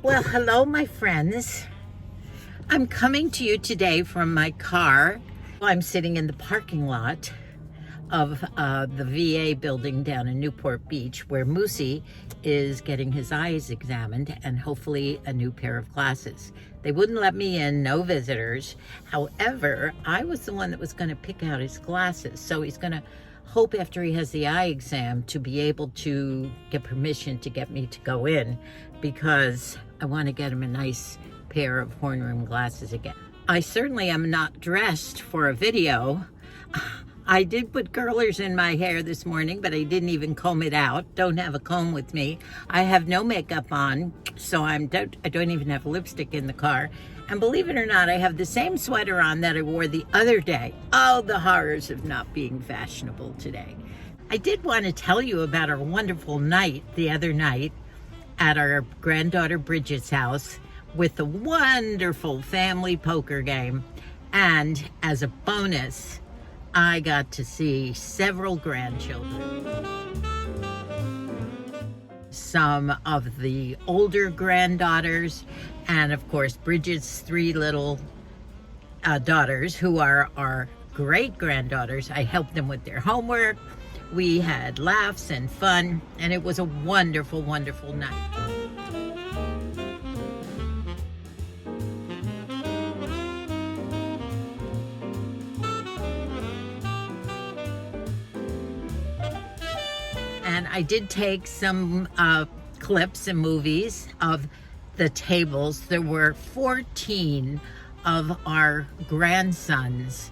Well, hello, my friends. I'm coming to you today from my car. I'm sitting in the parking lot of the VA building down in Newport Beach, where Moosey is getting his eyes examined and hopefully a new pair of glasses. They wouldn't let me in, no visitors. However, I was the one that was going to pick out his glasses. So he's going to hope after he has the eye exam to be able to get permission to get me to go in, because I want to get him a nice pair of horn rim glasses again. I certainly am not dressed for a video. I did put curlers in my hair this morning, but I didn't even comb it out. Don't have a comb with me. I have no makeup on, so I don't even have lipstick in the car. And believe it or not, I have the same sweater on that I wore the other day. Oh, the horrors of not being fashionable today. I did want to tell you about our wonderful night the other night at our granddaughter Bridget's house with a wonderful family poker game. And as a bonus, I got to see several grandchildren. Some of the older granddaughters, and of course Bridget's three little daughters, who are our great-granddaughters. I helped them with their homework. We had laughs and fun, and it was a wonderful, wonderful night. And I did take some clips and movies of the tables. There were 14 of our grandsons.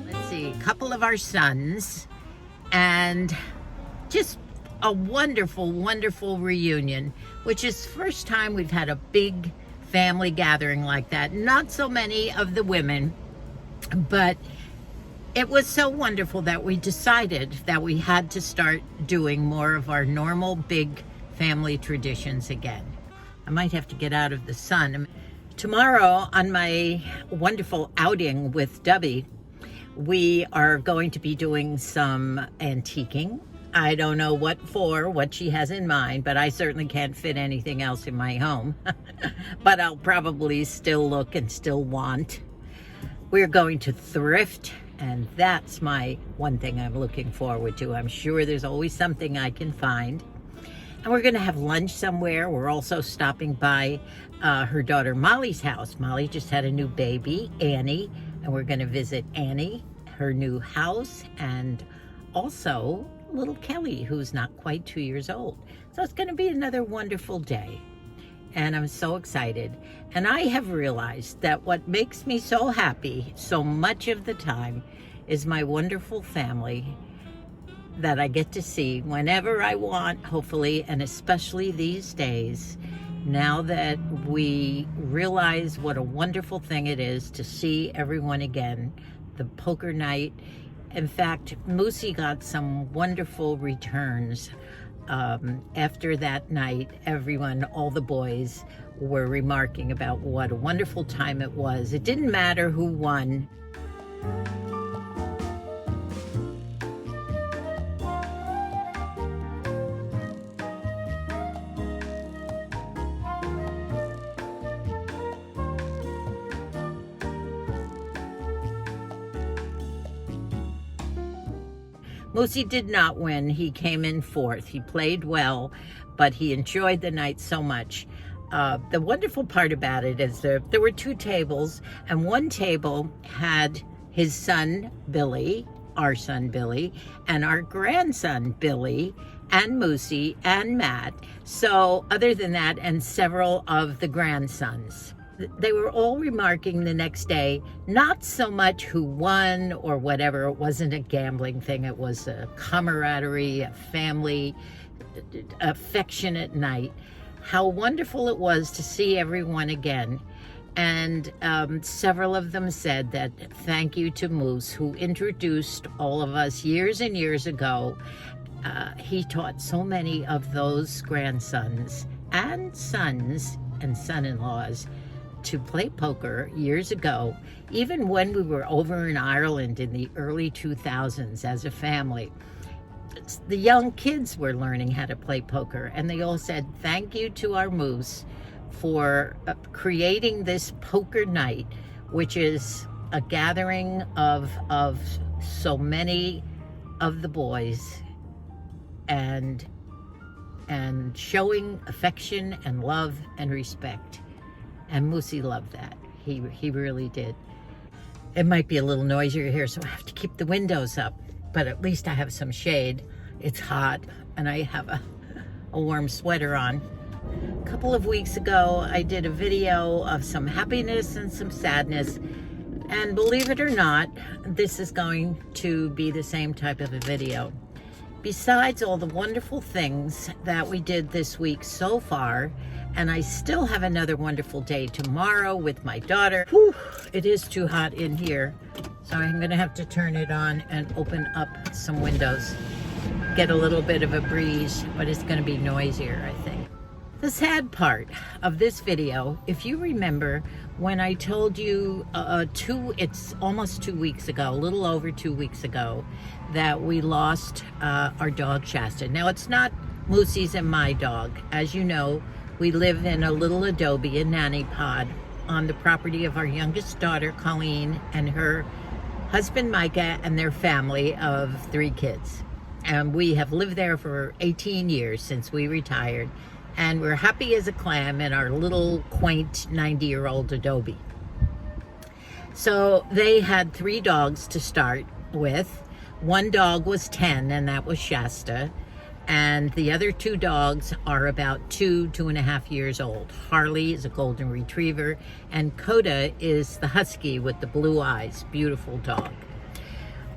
Let's see, a couple of our sons, and just a wonderful, wonderful reunion, which is the first time we've had a big family gathering like that. Not so many of the women, but it was so wonderful that we decided that we had to start doing more of our normal big family traditions again. I might have to get out of the sun. Tomorrow, on my wonderful outing with Dubby, we are going to be doing some antiquing. I don't know what she has in mind, but I certainly can't fit anything else in my home. But I'll probably still look and still want. We're going to thrift, and that's my one thing I'm looking forward to. I'm sure there's always something I can find. And we're going to have lunch somewhere. We're also stopping by her daughter Molly's house. Molly just had a new baby, Annie, and we're going to visit Annie, her new house, and also little Kelly, who's not quite 2 years old. So it's going to be another wonderful day. And I'm so excited. And I have realized that what makes me so happy so much of the time is my wonderful family that I get to see whenever I want, hopefully, and especially these days, now that we realize what a wonderful thing it is to see everyone again. The poker night. In fact, Moosey got some wonderful returns. After that night, everyone, all the boys, were remarking about what a wonderful time it was. It didn't matter who won. Moosey did not win. He came in fourth. He played well, but he enjoyed the night so much. The wonderful part about it is there were two tables, and one table had his son, Billy, our son, Billy, and our grandson, Billy, and Moosey, and Matt. So other than that, and several of the grandsons. They were all remarking the next day, not so much who won or whatever. It wasn't a gambling thing. It was a camaraderie, a family, affectionate night. How wonderful it was to see everyone again. And several of them said that thank you to Moose, who introduced all of us years and years ago. He taught so many of those grandsons and sons and son-in-laws to play poker years ago, even when we were over in Ireland in the early 2000s as a family. The young kids were learning how to play poker, and they all said thank you to our moose for creating this poker night, which is a gathering of so many of the boys and showing affection and love and respect. And Moosey loved that. He really did. It might be a little noisier here, so I have to keep the windows up, but at least I have some shade. It's hot, and I have a warm sweater on. A couple of weeks ago, I did a video of some happiness and some sadness, and believe it or not, this is going to be the same type of a video. Besides all the wonderful things that we did this week so far, and I still have another wonderful day tomorrow with my daughter. Whew, it is too hot in here, so I'm gonna have to turn it on and open up some windows. Get a little bit of a breeze, but it's gonna be noisier, I think. The sad part of this video, if you remember when I told you it's almost 2 weeks ago, a little over 2 weeks ago, that we lost our dog Shasta. Now, it's not Moosey's and my dog. As you know, we live in a little adobe, a nanny pod, on the property of our youngest daughter, Colleen, and her husband, Micah, and their family of 3 kids. And we have lived there for 18 years since we retired. And we're happy as a clam in our little quaint 90-year-old adobe. So they had 3 dogs to start with. One dog was 10, and that was Shasta. And the other 2 dogs are about 2.5 years old. Harley is a golden retriever, and Coda is the husky with the blue eyes. Beautiful dog.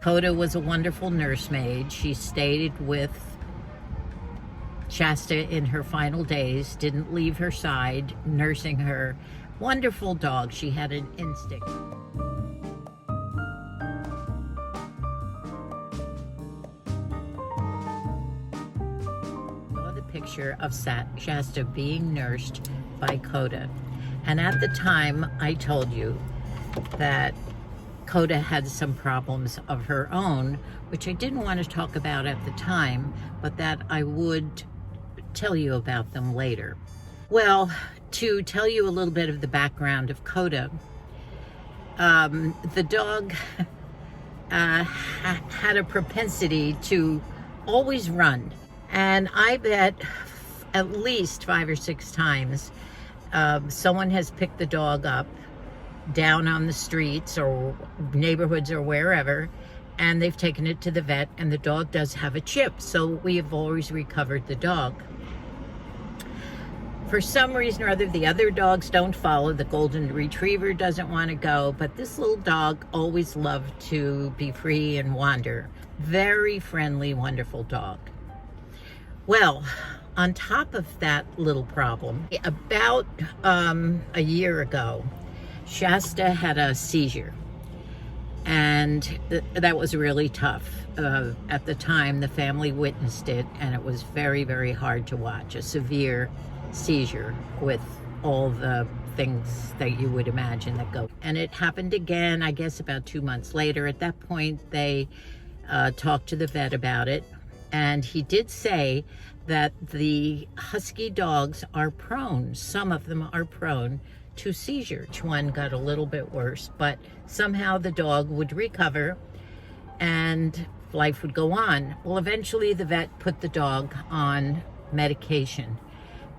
Coda was a wonderful nursemaid. She stayed with Shasta in her final days, didn't leave her side, nursing her. Wonderful dog. She had an instinct. I saw the picture of Shasta being nursed by Coda. And at the time, I told you that Coda had some problems of her own, which I didn't want to talk about at the time, but that I would tell you about them later. Well, to tell you a little bit of the background of Coda, the dog had a propensity to always run. And I bet at least 5 or 6 times someone has picked the dog up down on the streets or neighborhoods or wherever, and they've taken it to the vet, and the dog does have a chip. So we have always recovered the dog. For some reason or other, the other dogs don't follow. The golden retriever doesn't want to go, but this little dog always loved to be free and wander. Very friendly, wonderful dog. Well, on top of that little problem, about a year ago, Shasta had a seizure, and that was really tough. At the time, the family witnessed it, and it was very, very hard to watch. A severe seizure with all the things that you would imagine that go. And it happened again, I guess, about 2 months later. At that point, they talked to the vet about it, and he did say that the husky dogs are prone, some of them are prone to seizure. One got a little bit worse, but somehow the dog would recover and life would go on. Well, eventually the vet put the dog on medication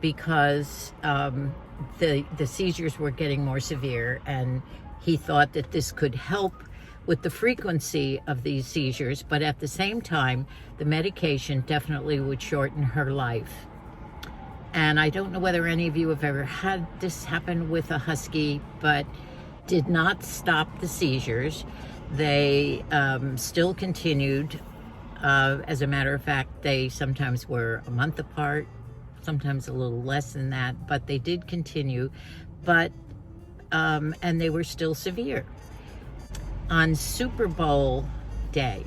because the seizures were getting more severe, and he thought that this could help with the frequency of these seizures, but at the same time, the medication definitely would shorten her life. And I don't know whether any of you have ever had this happen with a husky, but did not stop the seizures. They still continued. As a matter of fact, they sometimes were a month apart, sometimes a little less than that, but they did continue. But and they were still severe. On Super Bowl day,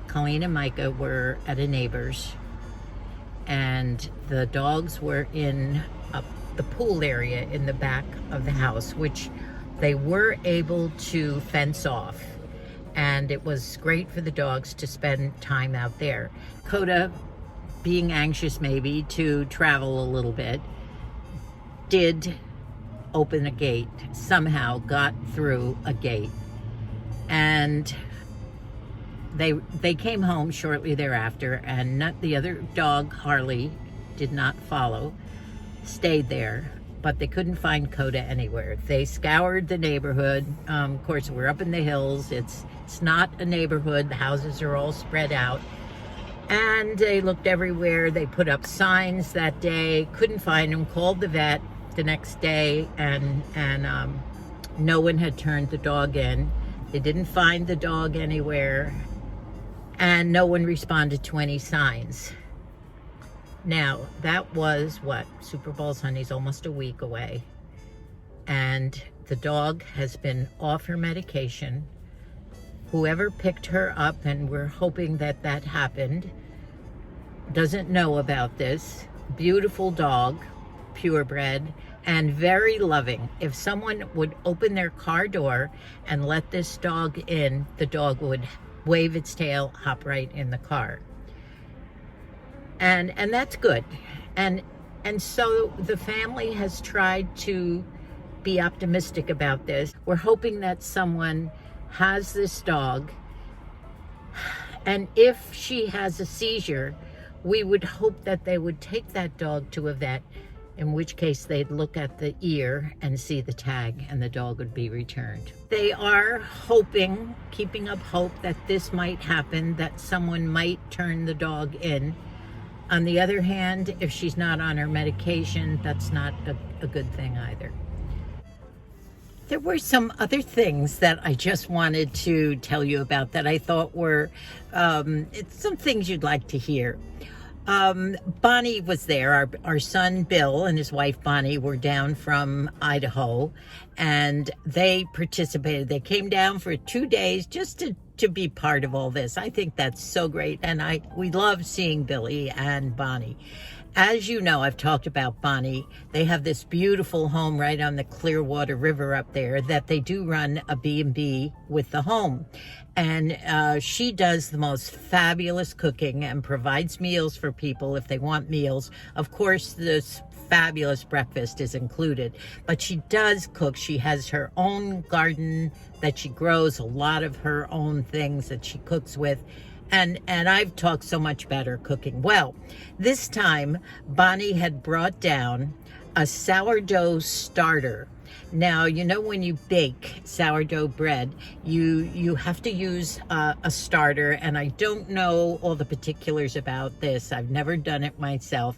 Colleen and Micah were at a neighbor's, and the dogs were in a the pool area in the back of the house, which they were able to fence off. And it was great for the dogs to spend time out there. Coda, being anxious maybe to travel a little bit, did open a gate, somehow got through a gate. And they came home shortly thereafter, and not the other dog, Harley, did not follow, stayed there, but they couldn't find Coda anywhere. They scoured the neighborhood. Of course, we're up in the hills. It's not a neighborhood. The houses are all spread out. And they looked everywhere. They put up signs that day, couldn't find him, called the vet the next day, and no one had turned the dog in. They didn't find the dog anywhere, and no one responded to any signs. Now, that was what? Super Bowl Sunday's almost a week away. And the dog has been off her medication. Whoever picked her up, and we're hoping that that happened, doesn't know about this. Beautiful dog, purebred, and very loving. If someone would open their car door and let this dog in, the dog would wave its tail, hop right in the car. And that's good. And so the family has tried to be optimistic about this. We're hoping that someone has this dog, and if she has a seizure, we would hope that they would take that dog to a vet, in which case they'd look at the ear and see the tag, and the dog would be returned. They are hoping, keeping up hope, that this might happen, that someone might turn the dog in. On the other hand, if she's not on her medication, that's not a good thing either. There were some other things that I just wanted to tell you about that I thought were some things you'd like to hear. Bonnie was there. Our son Bill and his wife Bonnie were down from Idaho, and they participated. They came down for 2 days just to be part of all this. I think that's so great, and we love seeing Billy and Bonnie. As you know, I've talked about Bonnie. They have this beautiful home right on the Clearwater River up there that they do run a B&B with the home. And she does the most fabulous cooking and provides meals for people if they want meals. Of course, this fabulous breakfast is included, but she does cook. She has her own garden that she grows, a lot of her own things that she cooks with. And I've talked so much about her cooking. Well, this time Bonnie had brought down a sourdough starter. Now, you know, when you bake sourdough bread, you have to use a starter, and I don't know all the particulars about this. I've never done it myself,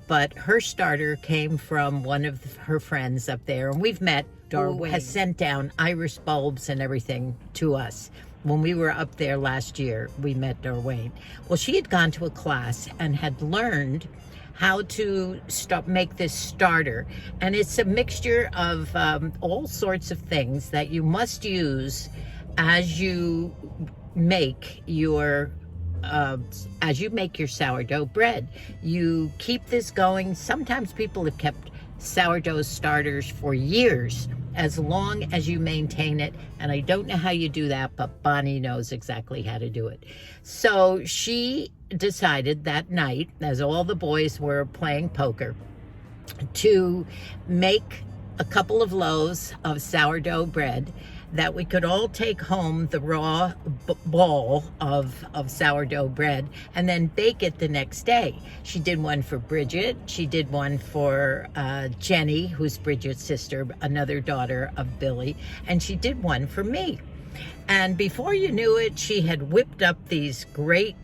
but her starter came from one of her friends up there, and we've met. Darwin, who has sent down iris bulbs and everything to us. When we were up there last year, we met Darwin. Well, she had gone to a class and had learned how to make this starter. And it's a mixture of all sorts of things that you must use as you make your sourdough bread. You keep this going. Sometimes people have kept sourdough starters for years, as long as you maintain it. And I don't know how you do that, but Bonnie knows exactly how to do it. So she decided that night, as all the boys were playing poker, to make a couple of loaves of sourdough bread that we could all take home, the raw ball of sourdough bread, and then bake it the next day. She did one for Bridget. She did one for Jenny, who's Bridget's sister, another daughter of Billy, and she did one for me. And before you knew it, she had whipped up these great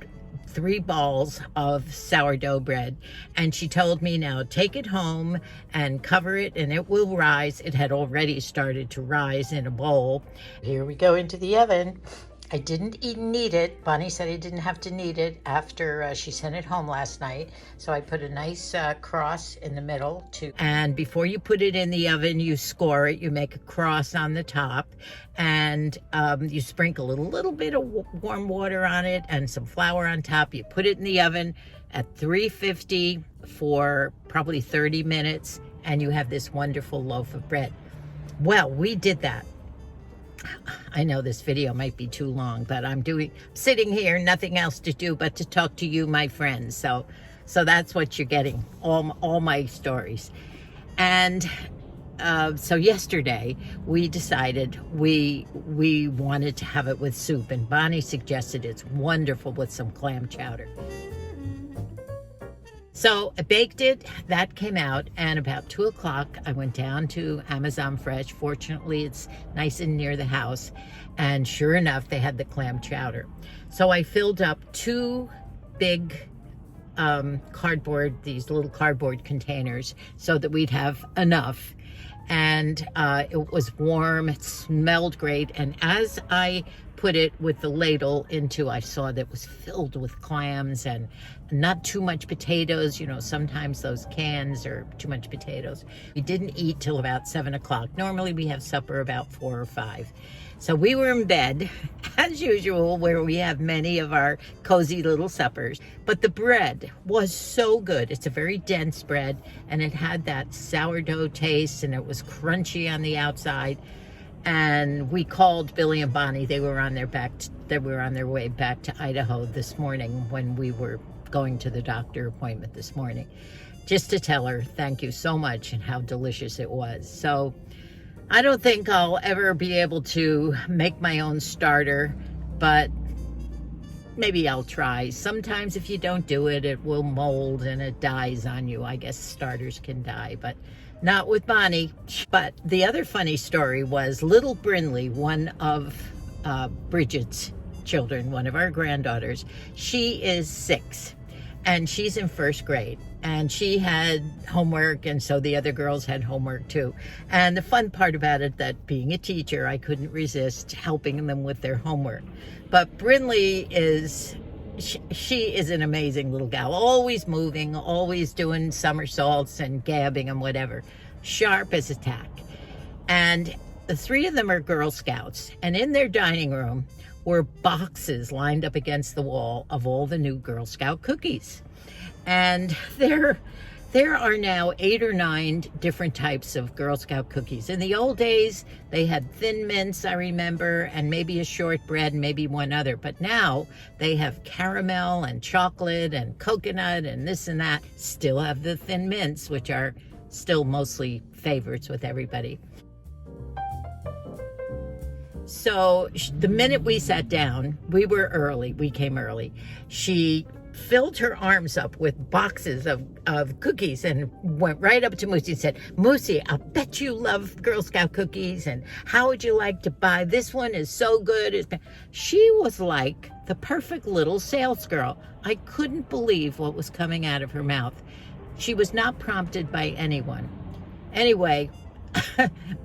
3 balls of sourdough bread, and she told me, now take it home and cover it and it will rise. It had already started to rise in a bowl. Here we go into the oven. I didn't knead it. Bonnie said I didn't have to knead it after she sent it home last night. So I put a nice cross in the middle too. And before you put it in the oven, you score it. You make a cross on the top, and you sprinkle a little bit of warm water on it and some flour on top. You put it in the oven at 350 for probably 30 minutes. and you have this wonderful loaf of bread. Well, we did that. I know this video might be too long, but I'm sitting here, nothing else to do but to talk to you, my friends. So that's what you're getting, all my stories. And so yesterday we decided we wanted to have it with soup, and Bonnie suggested it's wonderful with some clam chowder. So I baked it, that came out, and about 2 o'clock I went down to Amazon Fresh. Fortunately, it's nice and near the house, and sure enough, they had the clam chowder. So I filled up 2 big these little cardboard containers, so that we'd have enough. And it was warm, it smelled great, and as I put it with the ladle into, I saw that it was filled with clams and not too much potatoes. You know, sometimes those cans are too much potatoes. We didn't eat till about 7 o'clock. Normally we have supper about 4 or 5. So we were in bed, as usual, where we have many of our cozy little suppers. But the bread was so good. It's a very dense bread, and it had that sourdough taste, and it was crunchy on the outside. And we called Billy and Bonnie. They were on their way back to Idaho this morning when we were going to the doctor appointment this morning, just to tell her thank you so much and how delicious it was. So I don't think I'll ever be able to make my own starter, but maybe I'll try. Sometimes if you don't do it, it will mold and it dies on you. I guess starters can die, but not with Bonnie. But the other funny story was little Brinley, one of Bridget's children, one of our granddaughters. She is 6 and she's in 1st grade, and she had homework, and so the other girls had homework too. And the fun part about it, that being a teacher, I couldn't resist helping them with their homework. But Brinley she is an amazing little gal, always moving, always doing somersaults and gabbing and whatever, sharp as a tack. And the 3 of them are Girl Scouts, and in their dining room were boxes lined up against the wall of all the new Girl Scout cookies. And there are now 8 or 9 different types of Girl Scout cookies. In the old days, they had Thin Mints, I remember, and maybe a shortbread, and maybe one other. But now they have caramel and chocolate and coconut and this and that. Still have the Thin Mints, which are still mostly favorites with everybody. So the minute we sat down, we came early. She filled her arms up with boxes of cookies and went right up to Moosey and said, "Moosey, I'll bet you love Girl Scout cookies, and how would you like to buy? This one is so good." She was like the perfect little sales girl. I couldn't believe what was coming out of her mouth. She was not prompted by anyone. Anyway,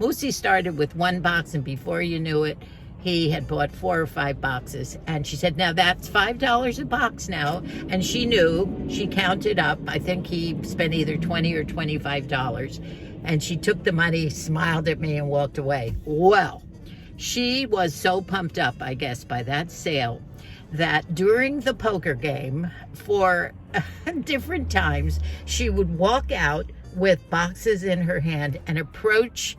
Moosey started with 1 box, and before you knew it, he had bought 4 or 5 boxes. And she said, "Now that's $5 a box now." And she knew, she counted up. I think he spent either $20 or $25. And she took the money, smiled at me, and walked away. Well, she was so pumped up, I guess, by that sale, that during the poker game, for different times, she would walk out with boxes in her hand and approach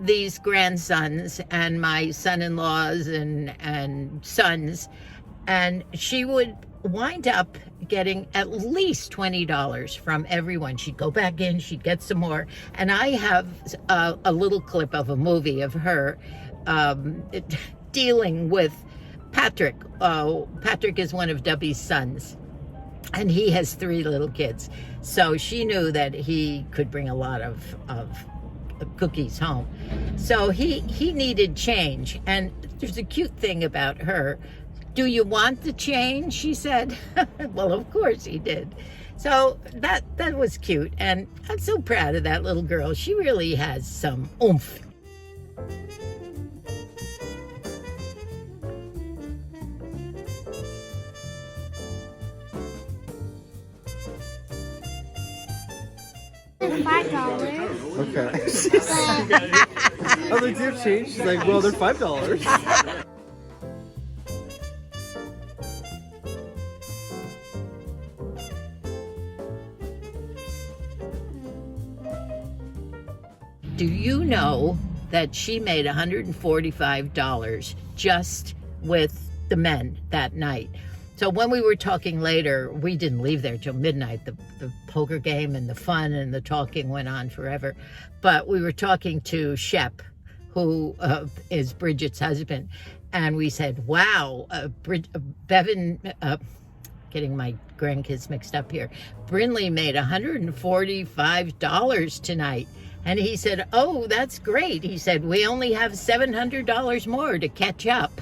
these grandsons and my son-in-laws and sons, and she would wind up getting at least $20 from everyone. She'd go back in, she'd get some more, and I have a little clip of a movie of her dealing with Patrick. Patrick is one of Debbie's sons, and he has 3 little kids. So she knew that he could bring a lot of cookies home. So he needed change. And there's a cute thing about her. "Do you want the change?" she said. Well, of course he did. So that was cute. And I'm so proud of that little girl. She really has some oomph. $5. Okay. I'm like, "Do you have change?" She's like, "Well, they're $5. Do you know that she made $145 just with the men that night? So when we were talking later, we didn't leave there till midnight. The poker game and the fun and the talking went on forever. But we were talking to Shep, who is Bridget's husband. And we said, wow, Bevan, getting my grandkids mixed up here. Brinley made $145 tonight. And he said, oh, that's great. He said, we only have $700 more to catch up.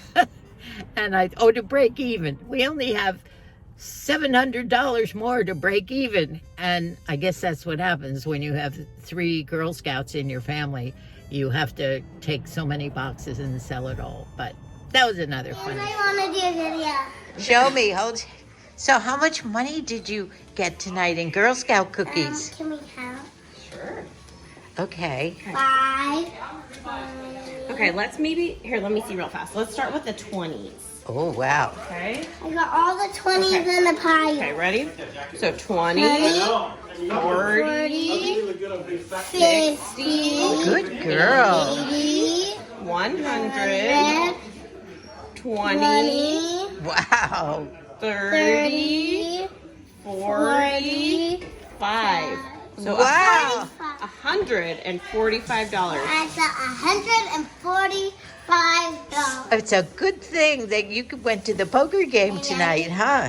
And to break even. We only have $700 more to break even. And I guess that's what happens when you have 3 Girl Scouts in your family. You have to take so many boxes and sell it all. But that was another funny. I want to do a video. Show me. So how much money did you get tonight in Girl Scout cookies? Can we count? Sure. Okay. 5. Okay, let me see real fast. Let's start with the 20s. Oh, wow. Okay. I got all the 20s Okay. in the pile. Okay, ready? So 20, 40, 60, Good girl. 80, 100, 20, Wow. 30, 45. So Wow. $145. That's $145. It's a good thing that you went to the poker game tonight, huh?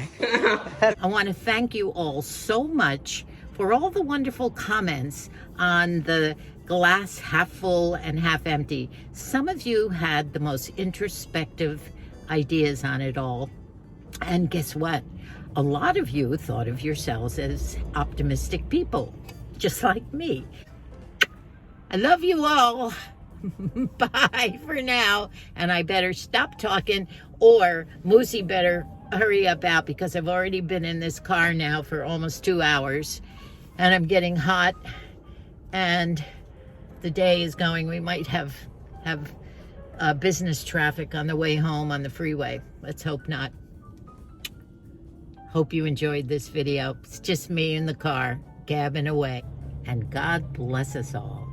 I want to thank you all so much for all the wonderful comments on the glass half full and half empty. Some of you had the most introspective ideas on it all. And guess what? A lot of you thought of yourselves as optimistic people, just like me. I love you all. Bye for now. And I better stop talking, or Moosey better hurry up out, because I've already been in this car now for almost 2 hours and I'm getting hot and the day is going. We might have business traffic on the way home on the freeway. Let's hope not. Hope you enjoyed this video. It's just me in the car, gabbing away. And God bless us all.